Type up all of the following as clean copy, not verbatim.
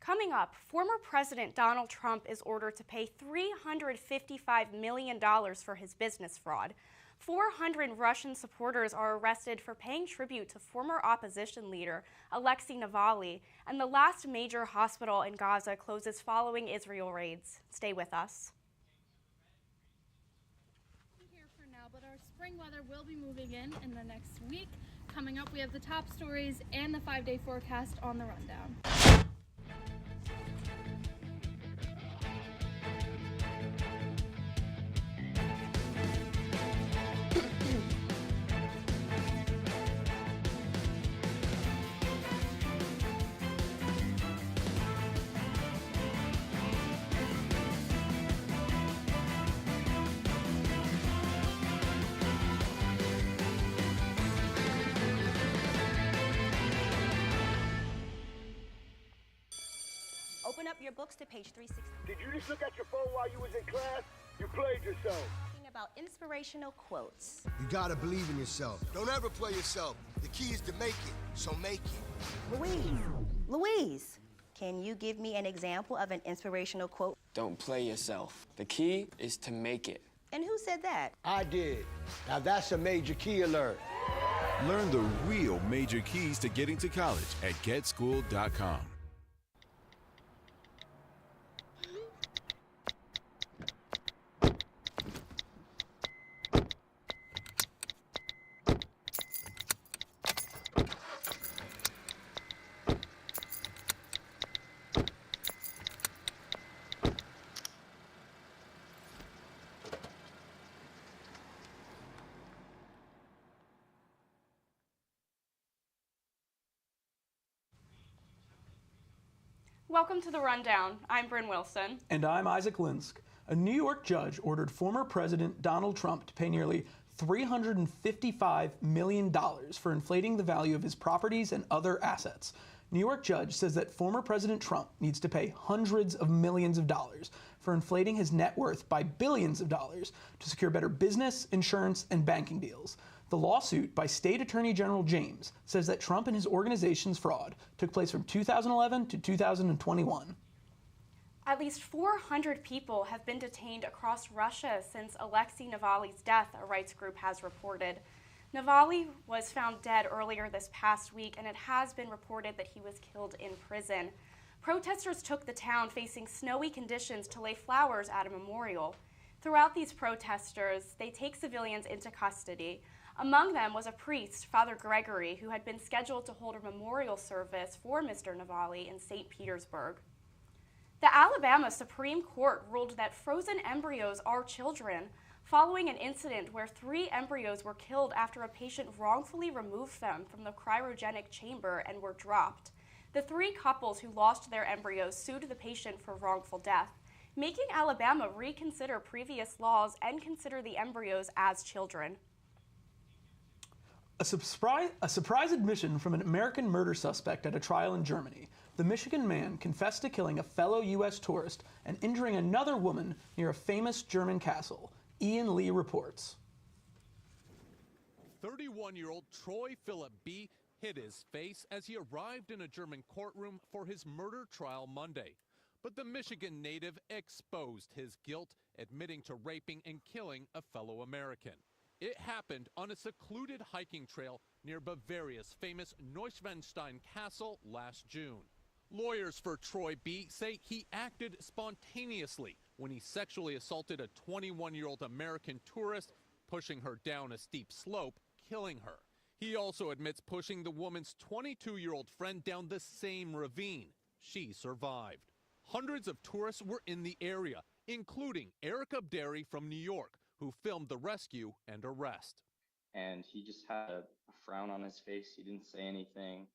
Coming up, former President Donald Trump is ordered to pay $355 million for his business fraud. 400 Russian supporters are arrested for paying tribute to former opposition leader Alexei Navalny, and the last major hospital in Gaza closes following Israel raids. Stay with us. Here for now, but our spring weather will be moving in the next week. Coming up, we have the top stories and the 5-day forecast on the rundown. Open up your books to page 360. Did you just look at your phone while you was in class? You played yourself. Talking about inspirational quotes. You gotta believe in yourself. Don't ever play yourself. The key is to make it, so make it. Louise, can you give me an example of an inspirational quote? Don't play yourself. The key is to make it. And who said that? I did. Now that's a major key alert. Learn the real major keys to getting to college at GetSchool.com. Welcome to The Rundown. I'm Bryn Wilson. And I'm Isaac Linsk. A New York judge ordered former President Donald Trump to pay nearly $355 million for inflating the value of his properties and other assets. New York judge says that former President Trump needs to pay hundreds of millions of dollars for inflating his net worth by billions of dollars to secure better business, insurance, and banking deals. The lawsuit by State Attorney General James says that Trump and his organization's fraud took place from 2011 to 2021. At least 400 people have been detained across Russia since Alexei Navalny's death, a rights group has reported. Navalny was found dead earlier this past week, and it has been reported that he was killed in prison. Protesters took the town facing snowy conditions to lay flowers at a memorial. Throughout these protesters, they take civilians into custody. Among them was a priest, Father Gregory, who had been scheduled to hold a memorial service for Mr. Navalny in St. Petersburg. The Alabama Supreme Court ruled that frozen embryos are children, following an incident where 3 embryos were killed after a patient wrongfully removed them from the cryogenic chamber and were dropped. The 3 couples who lost their embryos sued the patient for wrongful death, making Alabama reconsider previous laws and consider the embryos as children. A surprise admission from an American murder suspect at a trial in Germany. The Michigan man confessed to killing a fellow U.S. tourist and injuring another woman near a famous German castle. Ian Lee reports. 31-year-old Troy Philip B. hid his face as he arrived in a German courtroom for his murder trial Monday. But the Michigan native exposed his guilt, admitting to raping and killing a fellow American. It happened on a secluded hiking trail near Bavaria's famous Neuschwanstein Castle last June. Lawyers for Troy B. say he acted spontaneously when he sexually assaulted a 21-year-old American tourist, pushing her down a steep slope, killing her. He also admits pushing the woman's 22-year-old friend down the same ravine. She survived. Hundreds of tourists were in the area, including Eric Abderi from New York, who filmed the rescue and arrest. And he just had a frown on his face. He didn't say anything.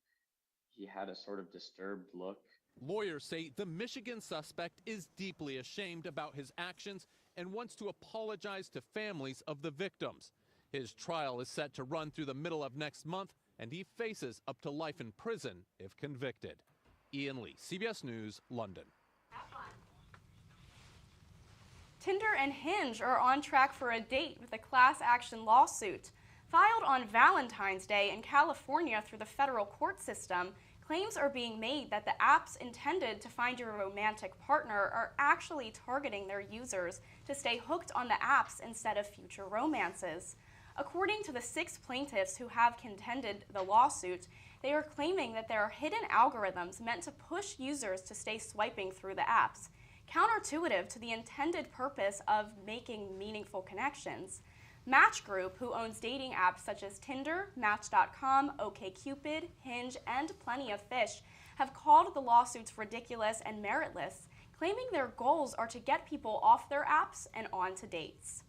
He had a sort of disturbed look. Lawyers say the Michigan suspect is deeply ashamed about his actions and wants to apologize to families of the victims. His trial is set to run through the middle of next month, and he faces up to life in prison if convicted. Ian Lee, CBS News, London. Tinder and Hinge are on track for a date with a class action lawsuit. Filed on Valentine's Day in California through the federal court system, claims are being made that the apps intended to find your romantic partner are actually targeting their users to stay hooked on the apps instead of future romances. According to the 6 plaintiffs who have contended the lawsuit, they are claiming that there are hidden algorithms meant to push users to stay swiping through the apps, counterintuitive to the intended purpose of making meaningful connections. Match Group, who owns dating apps such as Tinder, Match.com, OkCupid, Hinge, and Plenty of Fish, have called the lawsuits ridiculous and meritless, claiming their goals are to get people off their apps and onto dates.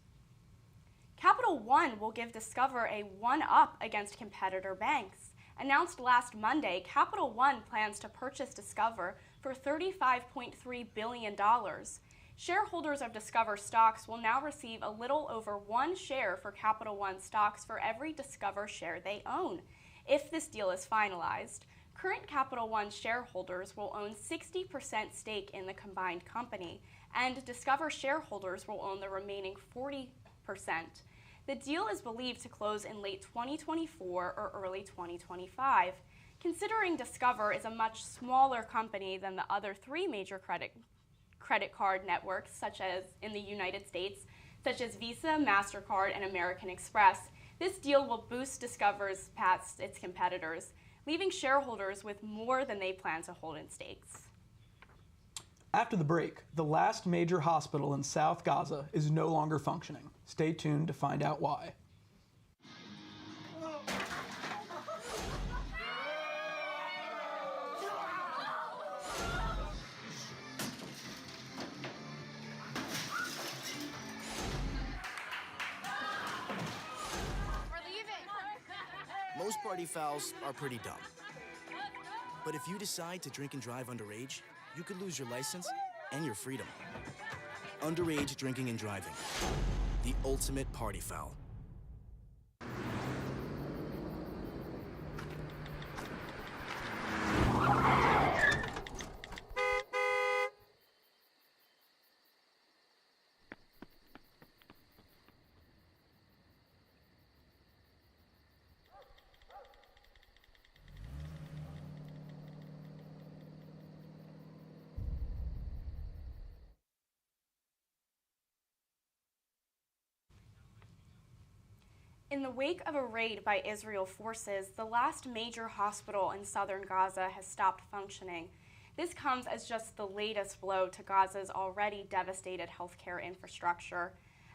Capital One will give Discover a one-up against competitor banks. Announced last Monday, Capital One plans to purchase Discover for $35.3 billion. Shareholders of Discover stocks will now receive a little over 1 share for Capital One stocks for every Discover share they own. If this deal is finalized, current Capital One shareholders will own 60% stake in the combined company, and Discover shareholders will own the remaining 40%. The deal is believed to close in late 2024 or early 2025. Considering Discover is a much smaller company than the other 3 major credit card networks, such as in the United States, such as Visa, MasterCard, and American Express, this deal will boost Discover's past its competitors, leaving shareholders with more than they plan to hold in stakes. After the break, the last major hospital in South Gaza is no longer functioning. Stay tuned to find out why. Most party fouls are pretty dumb. But if you decide to drink and drive underage, you could lose your license and your freedom. Underage drinking and driving. The ultimate party foul. In the wake of a raid by Israel forces, the last major hospital in southern Gaza has stopped functioning. This comes as just the latest blow to Gaza's already devastated healthcare infrastructure.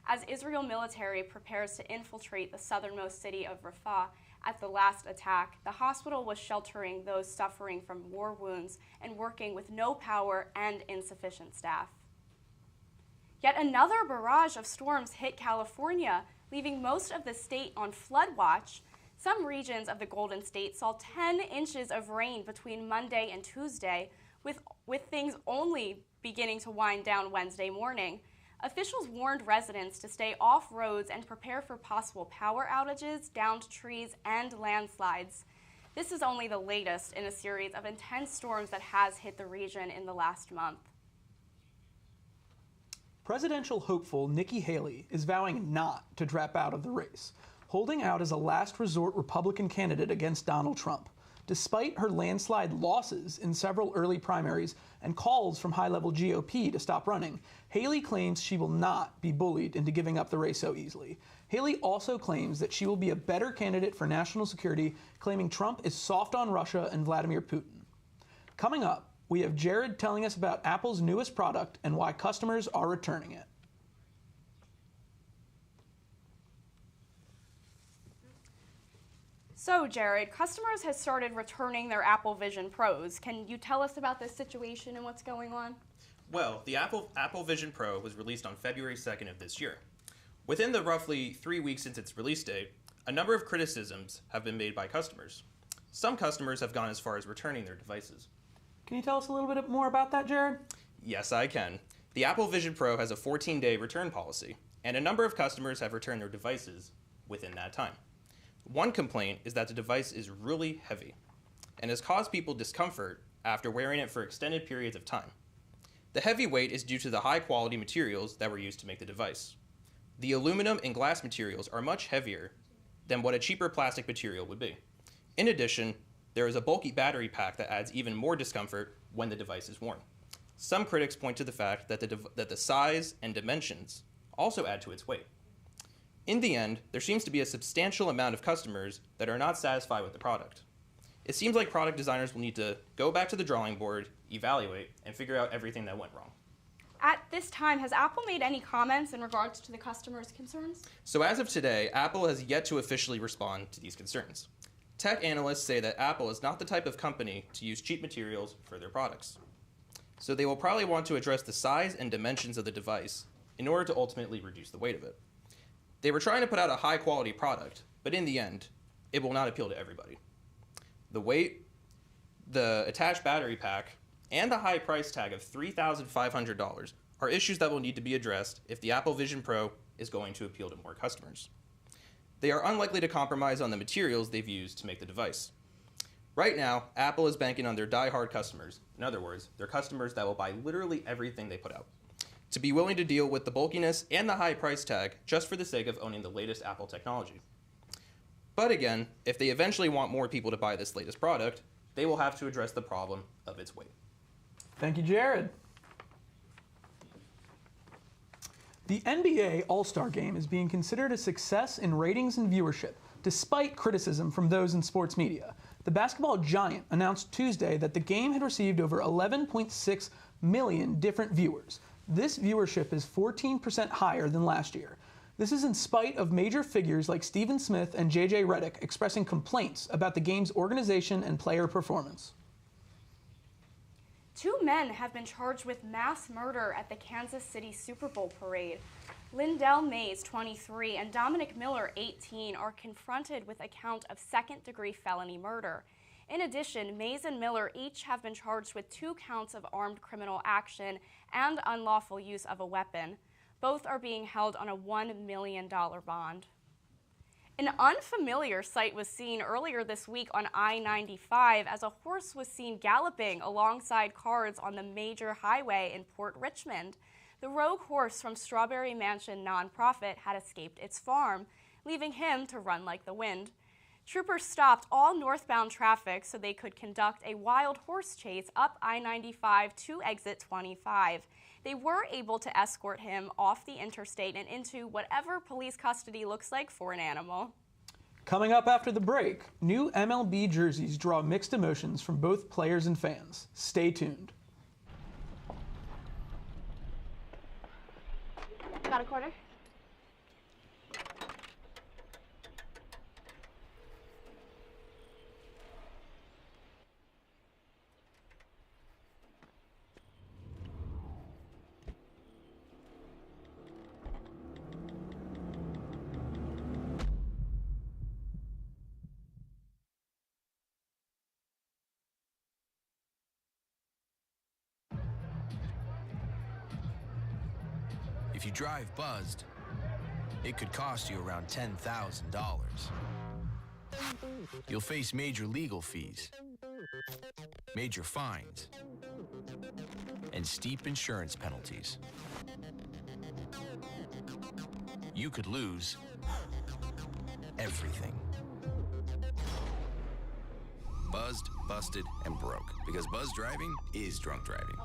As Israel military prepares to infiltrate the southernmost city of Rafah at the last attack, the hospital was sheltering those suffering from war wounds and working with no power and insufficient staff. Yet another barrage of storms hit California, leaving most of the state on flood watch. Some regions of the Golden State saw 10 inches of rain between Monday and Tuesday, with things only beginning to wind down Wednesday morning. Officials warned residents to stay off roads and prepare for possible power outages, downed trees, and landslides. This is only the latest in a series of intense storms that has hit the region in the last month. Presidential hopeful Nikki Haley is vowing not to drop out of the race, holding out as a last resort Republican candidate against Donald Trump. Despite her landslide losses in several early primaries and calls from high-level GOP to stop running, Haley claims she will not be bullied into giving up the race so easily. Haley also claims that she will be a better candidate for national security, claiming Trump is soft on Russia and Vladimir Putin. Coming up, we have Jared telling us about Apple's newest product and why customers are returning it. So, Jared, customers have started returning their Apple Vision Pros. Can you tell us about this situation and what's going on? Well, the Apple Vision Pro was released on February 2nd of this year. Within the roughly 3 weeks since its release date, a number of criticisms have been made by customers. Some customers have gone as far as returning their devices. Can you tell us a little bit more about that, Jared? Yes, I can. The Apple Vision Pro has a 14-day return policy, and a number of customers have returned their devices within that time. One complaint is that the device is really heavy and has caused people discomfort after wearing it for extended periods of time. The heavy weight is due to the high-quality materials that were used to make the device. The aluminum and glass materials are much heavier than what a cheaper plastic material would be. In addition, there is a bulky battery pack that adds even more discomfort when the device is worn. Some critics point to the fact that the size and dimensions also add to its weight. In the end, there seems to be a substantial amount of customers that are not satisfied with the product. It seems like product designers will need to go back to the drawing board, evaluate, and figure out everything that went wrong. At this time, has Apple made any comments in regards to the customers' concerns? So as of today, Apple has yet to officially respond to these concerns. Tech analysts say that Apple is not the type of company to use cheap materials for their products. So they will probably want to address the size and dimensions of the device in order to ultimately reduce the weight of it. They were trying to put out a high-quality product, but in the end, it will not appeal to everybody. The weight, the attached battery pack, and the high price tag of $3,500 are issues that will need to be addressed if the Apple Vision Pro is going to appeal to more customers. They are unlikely to compromise on the materials they've used to make the device. Right now, Apple is banking on their die-hard customers, in other words, their customers that will buy literally everything they put out, to be willing to deal with the bulkiness and the high price tag just for the sake of owning the latest Apple technology. But again, if they eventually want more people to buy this latest product, they will have to address the problem of its weight. Thank you, Jared. The NBA All-Star Game is being considered a success in ratings and viewership, despite criticism from those in sports media. The basketball giant announced Tuesday that the game had received over 11.6 million different viewers. This viewership is 14% higher than last year. This is in spite of major figures like Stephen Smith and JJ Redick expressing complaints about the game's organization and player performance. 2 men have been charged with mass murder at the Kansas City Super Bowl parade. Lindell Mays, 23, and Dominic Miller, 18, are confronted with a count of second-degree felony murder. In addition, Mays and Miller each have been charged with 2 counts of armed criminal action and unlawful use of a weapon. Both are being held on a $1 million bond. An unfamiliar sight was seen earlier this week on I-95 as a horse was seen galloping alongside cars on the major highway in Port Richmond. The rogue horse from Strawberry Mansion nonprofit had escaped its farm, leaving him to run like the wind. Troopers stopped all northbound traffic so they could conduct a wild horse chase up I-95 to exit 25. They were able to escort him off the interstate and into whatever police custody looks like for an animal. Coming up after the break, new MLB jerseys draw mixed emotions from both players and fans. Stay tuned. Got a quarter? If you drive buzzed, it could cost you around $10,000. You'll face major legal fees, major fines, and steep insurance penalties. You could lose everything. Buzzed, busted, and broke. Because buzz driving is drunk driving.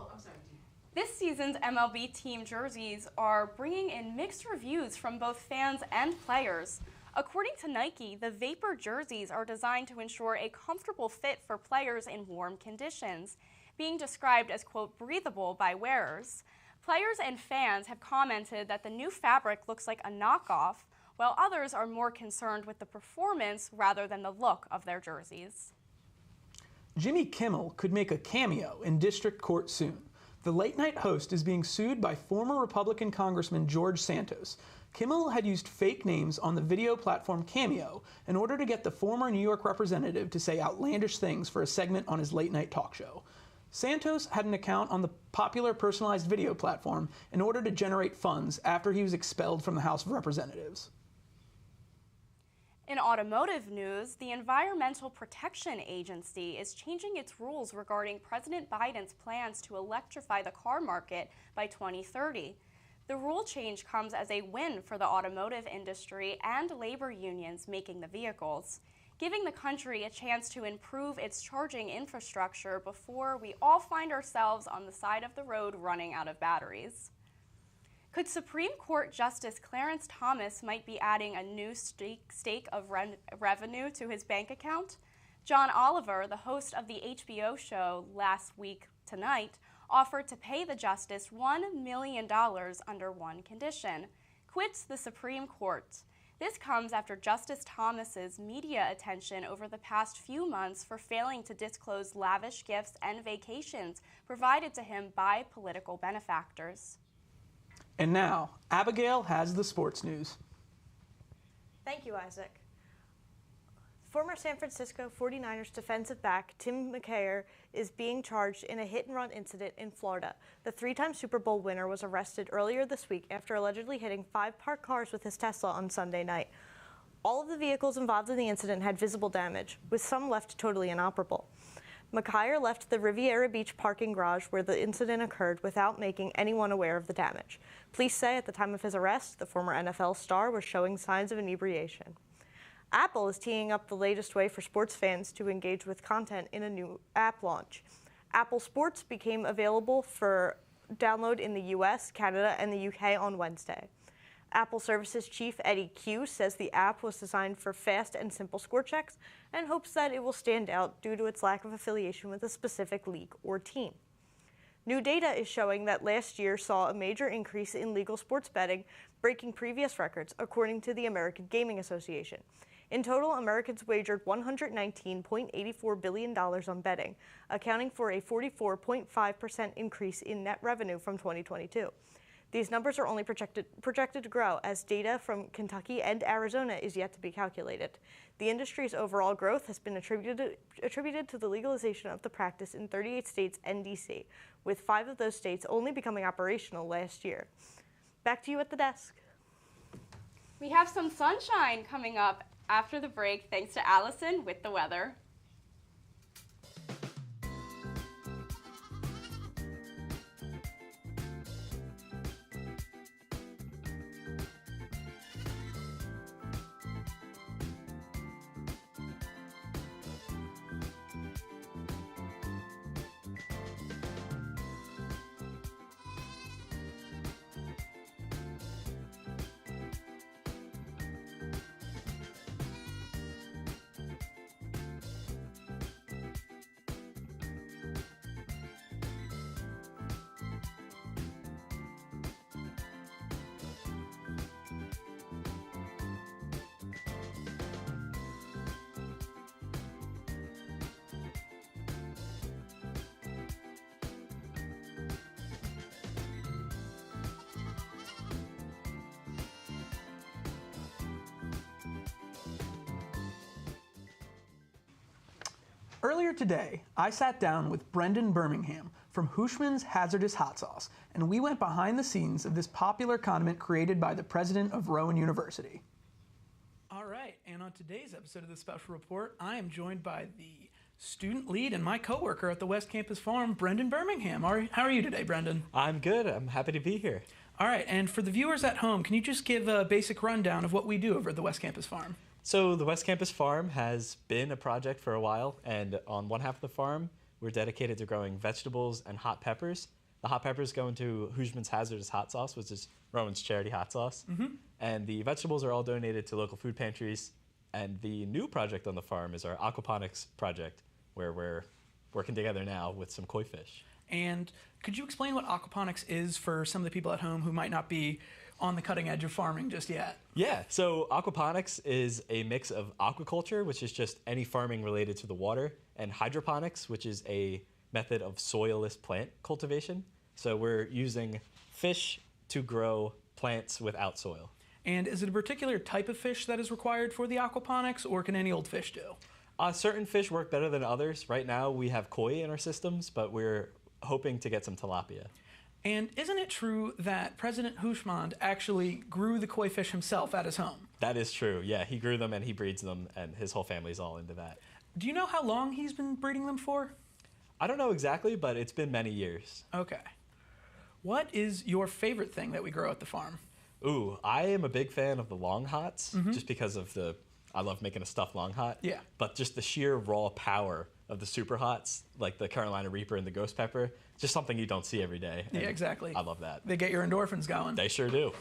This season's MLB team jerseys are bringing in mixed reviews from both fans and players. According to Nike, the Vapor jerseys are designed to ensure a comfortable fit for players in warm conditions, being described as, quote, breathable by wearers. Players and fans have commented that the new fabric looks like a knockoff, while others are more concerned with the performance rather than the look of their jerseys. Jimmy Kimmel could make a cameo in district court soon. The late-night host is being sued by former Republican Congressman George Santos. Kimmel had used fake names on the video platform Cameo in order to get the former New York representative to say outlandish things for a segment on his late-night talk show. Santos had an account on the popular personalized video platform in order to generate funds after he was expelled from the House of Representatives. In automotive news, the Environmental Protection Agency is changing its rules regarding President Biden's plans to electrify the car market by 2030. The rule change comes as a win for the automotive industry and labor unions making the vehicles. giving the country a chance to improve its charging infrastructure before we all find ourselves on the side of the road running out of batteries. Could Supreme Court Justice Clarence Thomas might be adding a new stake of revenue to his bank account? John Oliver, the host of the HBO show Last Week Tonight, offered to pay the justice $1 million under one condition: quits the Supreme Court. This comes after Justice Thomas's media attention over the past few months for failing to disclose lavish gifts and vacations provided to him by political benefactors. And now, Abigail has the sports news. Thank you, Isaac. Former San Francisco 49ers defensive back Tim McKayer is being charged in a hit-and-run incident in Florida. The three-time Super Bowl winner was arrested earlier this week after allegedly hitting 5 parked cars with his Tesla on Sunday night. All of the vehicles involved in the incident had visible damage, with some left totally inoperable. McKayer left the Riviera Beach parking garage where the incident occurred without making anyone aware of the damage. Police say at the time of his arrest, the former NFL star was showing signs of inebriation. Apple is teeing up the latest way for sports fans to engage with content in a new app launch. Apple Sports became available for download in the US, Canada, and the UK on Wednesday. Apple Services Chief Eddie Q says the app was designed for fast and simple score checks and hopes that it will stand out due to its lack of affiliation with a specific league or team. New data is showing that last year saw a major increase in legal sports betting, breaking previous records, according to the American Gaming Association. In total, Americans wagered $119.84 billion on betting, accounting for a 44.5% increase in net revenue from 2022. These numbers are only projected to grow as data from Kentucky and Arizona is yet to be calculated. The industry's overall growth has been attributed to the legalization of the practice in 38 states and D.C., with 5 of those states only becoming operational last year. Back to you at the desk. We have some sunshine coming up after the break, thanks to Allison with the weather. Earlier today, I sat down with Brendan Birmingham from Hushman's Hazardous Hot Sauce, and we went behind the scenes of this popular condiment created by the president of Rowan University. All right, and on today's episode of the Special Report, I am joined by the student lead and my coworker at the West Campus Farm, Brendan Birmingham. How are you today, Brendan? I'm good. I'm happy to be here. All right, and for the viewers at home, can you just give a basic rundown of what we do over at the West Campus Farm? So the West Campus Farm has been a project for a while, and on one half of the farm, we're dedicated to growing vegetables and hot peppers. The hot peppers go into Hushman's Hazardous Hot Sauce, which is Rowan's charity hot sauce. Mm-hmm. And the vegetables are all donated to local food pantries. And the new project on the farm is our aquaponics project, where we're working together now with some koi fish. And could you explain what aquaponics is for some of the people at home who might not be on the cutting edge of farming just yet? Yeah, so aquaponics is a mix of aquaculture, which is just any farming related to the water, and hydroponics, which is a method of soilless plant cultivation. So we're using fish to grow plants without soil. And is it a particular type of fish that is required for the aquaponics, or can any old fish do? Certain fish work better than others. Right now we have koi in our systems, but we're hoping to get some tilapia. And isn't it true that President Hushman actually grew the koi fish himself at his home? That is true, yeah. He grew them and he breeds them, and his whole family's all into that. Do you know how long he's been breeding them for? I don't know exactly, but it's been many years. Okay. What is your favorite thing that we grow at the farm? Ooh, I am a big fan of the long hots, just because of the I love making a stuffed long hot. Yeah. But just the sheer raw power of the super hots, like the Carolina Reaper and the Ghost Pepper, just something you don't see every day. Yeah, and exactly. I love that. They get your endorphins going. They sure do.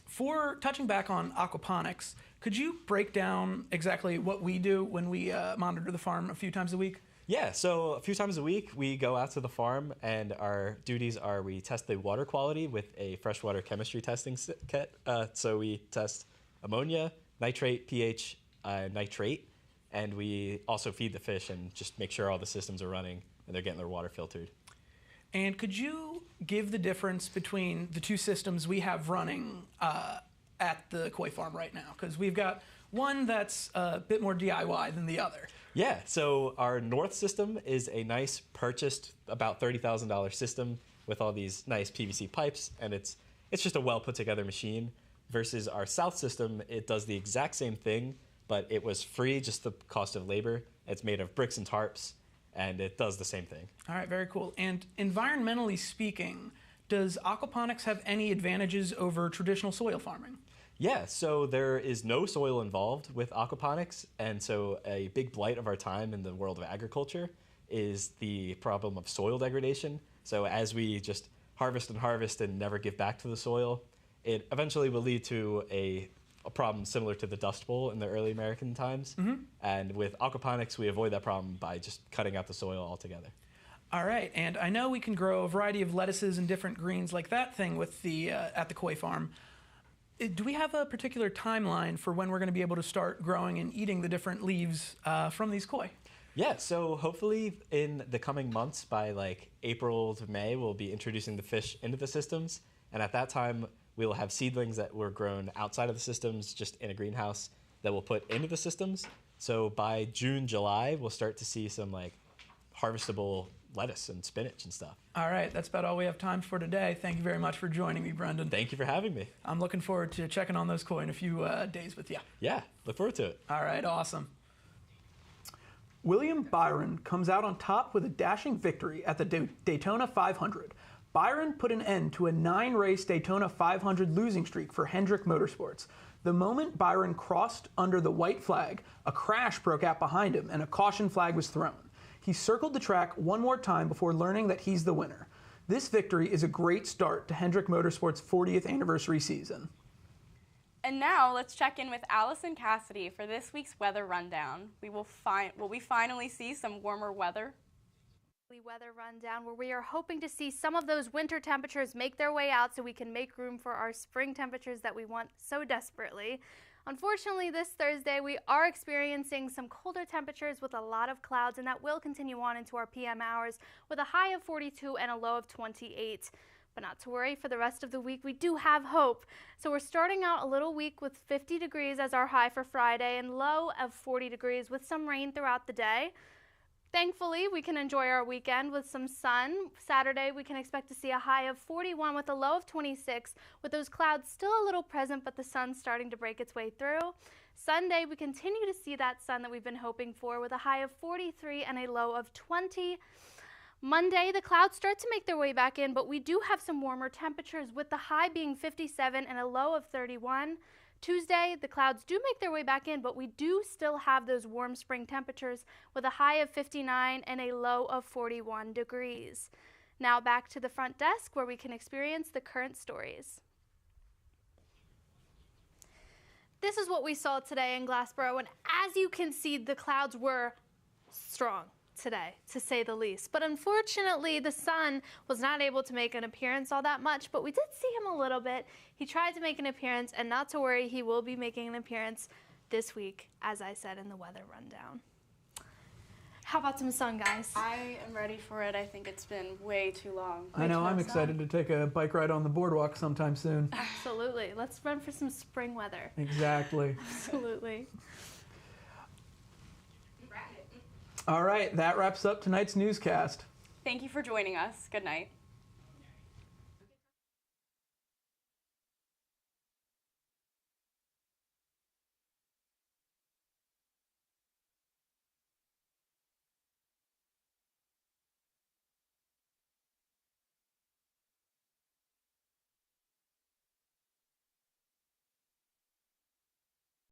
For touching back on aquaponics, could you break down exactly what we do when we monitor the farm a few times a week? Yeah, so a few times a week we go out to the farm, and our duties are we test the water quality with a freshwater chemistry testing kit. So we test ammonia, nitrate, pH, nitrate, and we also feed the fish and just make sure all the systems are running and they're getting their water filtered. And could you give the difference between the two systems we have running at the koi farm right now? Because we've got one that's a bit more DIY than the other. Yeah, so our north system is a nice purchased, about $30,000 system with all these nice PVC pipes, and it's just a well put together machine. Versus our south system, it does the exact same thing, but it was free, just the cost of labor. It's made of bricks and tarps, and it does the same thing. All right, very cool. And environmentally speaking, does aquaponics have any advantages over traditional soil farming? Yeah, so there is no soil involved with aquaponics, and so a big blight of our time in the world of agriculture is the problem of soil degradation. So as we just harvest and never give back to the soil, it eventually will lead to a problem similar to the Dust Bowl in the early American times. And with aquaponics, we avoid that problem by just cutting out the soil altogether. All right, and I know we can grow a variety of lettuces and different greens like that thing with the at the koi farm. Do we have a particular timeline for when we're going to be able to start growing and eating the different leaves from these koi? Yeah, so hopefully in the coming months, by like April to May, we'll be introducing the fish into the systems. And at that time, we will have seedlings that were grown outside of the systems, just in a greenhouse, that we'll put into the systems. So by June, July, we'll start to see some like harvestable lettuce and spinach and stuff. All right, that's about all we have time for today. Thank you very much for joining me, Brendan. Thank you for having me. I'm looking forward to checking on those koi in a few days with you. Yeah, look forward to it. All right, awesome. William Byron comes out on top with a dashing victory at the Daytona 500. Byron put an end to a 9-race Daytona 500 losing streak for Hendrick Motorsports. The moment Byron crossed under the white flag, a crash broke out behind him and a caution flag was thrown. He circled the track one more time before learning that he's the winner. This victory is a great start to Hendrick Motorsports' 40th anniversary season. And now let's check in with Allison Cassidy for this week's weather rundown. Will we finally see some warmer weather? Weather rundown where we are hoping to see some of those winter temperatures make their way out so we can make room for our spring temperatures that we want so desperately. Unfortunately, this Thursday we are experiencing some colder temperatures with a lot of clouds, and that will continue on into our PM hours with a high of 42 and a low of 28. But not to worry, for the rest of the week we do have hope. So we're starting out a little week with 50 degrees as our high for Friday and low of 40 degrees with some rain throughout the day. Thankfully, we can enjoy our weekend with some sun. Saturday, we can expect to see a high of 41 with a low of 26, with those clouds still a little present, but the sun's starting to break its way through. Sunday, we continue to see that sun that we've been hoping for with a high of 43 and a low of 20. Monday, the clouds start to make their way back in, but we do have some warmer temperatures with the high being 57 and a low of 31. Tuesday, the clouds do make their way back in, but we do still have those warm spring temperatures with a high of 59 and a low of 41 degrees. Now back to the front desk where we can experience the current stories. This is what we saw today in Glassboro, and as you can see, the clouds were strong today, to say the least. But unfortunately, the sun was not able to make an appearance all that much, but we did see him a little bit. He tried to make an appearance, and not to worry, he will be making an appearance this week, as I said in the weather rundown. How about some sun, guys? I am ready for it. I think it's been way too long. I know, I'm excited to take a bike ride on the boardwalk sometime soon. Absolutely. Let's run for some spring weather. Exactly. Absolutely. All right, that wraps up tonight's newscast. Thank you for joining us. Good night.